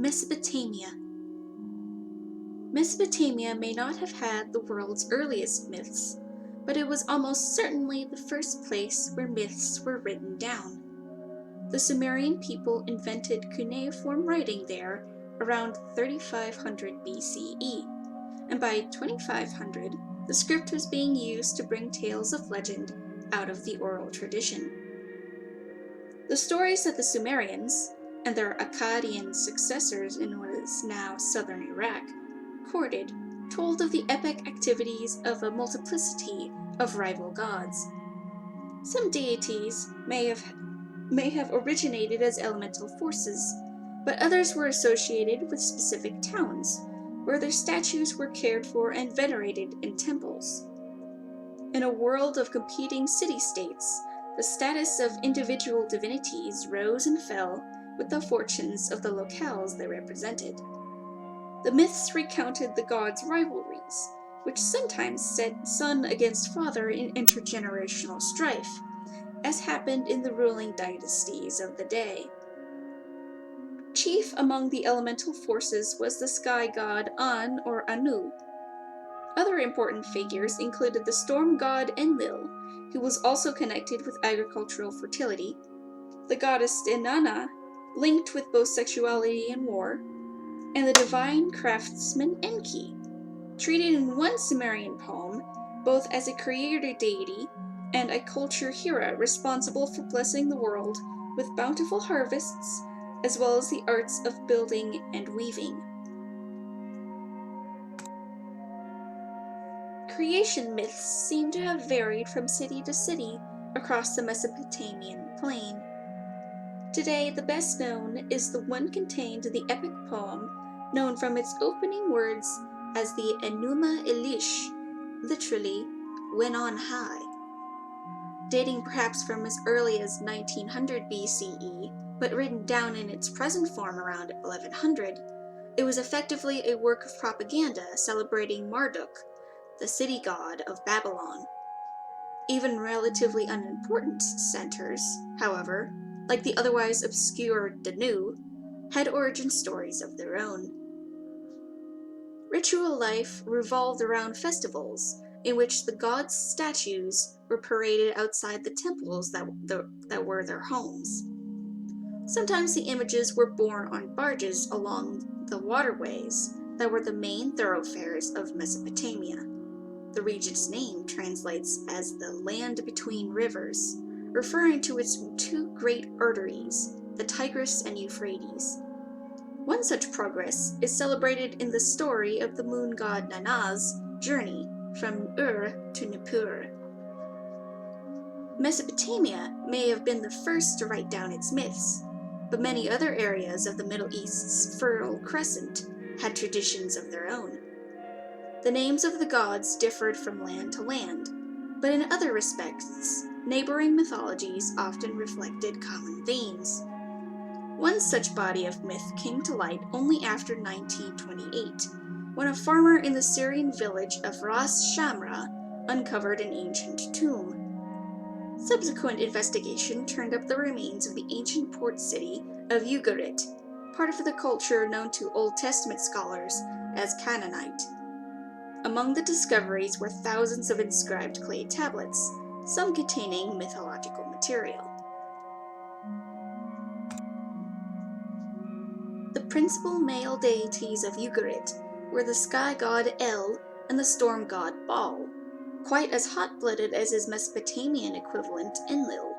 Mesopotamia. Mesopotamia may not have had the world's earliest myths, but it was almost certainly the first place where myths were written down. The Sumerian people invented cuneiform writing there around 3500 BCE, and by 2500, the script was being used to bring tales of legend out of the oral tradition. The stories that the Sumerians, and their Akkadian successors in what is now southern Iraq, recorded told of the epic activities of a multiplicity of rival gods. Some deities may have originated as elemental forces, but others were associated with specific towns, where their statues were cared for and venerated in temples. In a world of competing city-states, the status of individual divinities rose and fell with the fortunes of the locales they represented. The myths recounted the gods' rivalries, which sometimes set son against father in intergenerational strife, as happened in the ruling dynasties of the day. Chief among the elemental forces was the sky god An or Anu. Other important figures included the storm god Enlil, who was also connected with agricultural fertility, the goddess Inanna, linked with both sexuality and war, and the divine craftsman Enki, treated in one Sumerian poem both as a creator deity and a culture hero responsible for blessing the world with bountiful harvests, as well as the arts of building and weaving. Creation myths seem to have varied from city to city across the Mesopotamian plain. Today, the best known is the one contained in the epic poem known from its opening words as the Enuma Elish, literally, when on high. Dating perhaps from as early as 1900 BCE, but written down in its present form around 1100, it was effectively a work of propaganda celebrating Marduk, the city god of Babylon. Even relatively unimportant centers, however, like the otherwise obscure Danu, had origin stories of their own. Ritual life revolved around festivals, in which the gods' statues were paraded outside the temples that were their homes. Sometimes the images were borne on barges along the waterways that were the main thoroughfares of Mesopotamia. The region's name translates as the land between rivers, referring to its two great arteries, the Tigris and Euphrates. One such progress is celebrated in the story of the moon god Nanna's journey from Ur to Nippur. Mesopotamia may have been the first to write down its myths, but many other areas of the Middle East's Fertile Crescent had traditions of their own. The names of the gods differed from land to land, but in other respects, neighboring mythologies often reflected common themes. One such body of myth came to light only after 1928, when a farmer in the Syrian village of Ras Shamra uncovered an ancient tomb. Subsequent investigation turned up the remains of the ancient port city of Ugarit, part of the culture known to Old Testament scholars as Canaanite. Among the discoveries were thousands of inscribed clay tablets, some containing mythological material. The principal male deities of Ugarit were the sky god El and the storm god Baal, quite as hot-blooded as his Mesopotamian equivalent Enlil,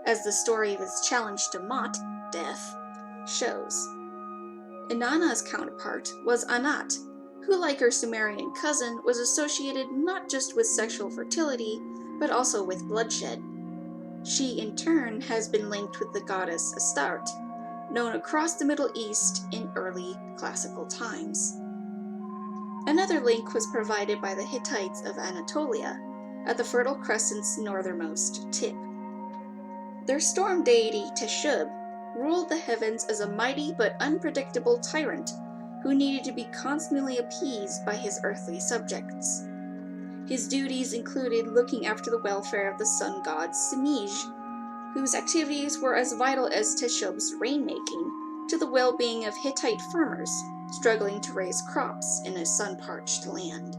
as the story of his challenge to Mot, death, shows. Inanna's counterpart was Anat, who, like her Sumerian cousin, was associated not just with sexual fertility, but also with bloodshed. She, in turn, has been linked with the goddess Astarte, known across the Middle East in early classical times. Another link was provided by the Hittites of Anatolia, at the Fertile Crescent's northernmost tip. Their storm deity Teshub ruled the heavens as a mighty but unpredictable tyrant who needed to be constantly appeased by his earthly subjects. His duties included looking after the welfare of the sun god Semij, whose activities were as vital as Teshub's rainmaking to the well-being of Hittite farmers struggling to raise crops in a sun-parched land.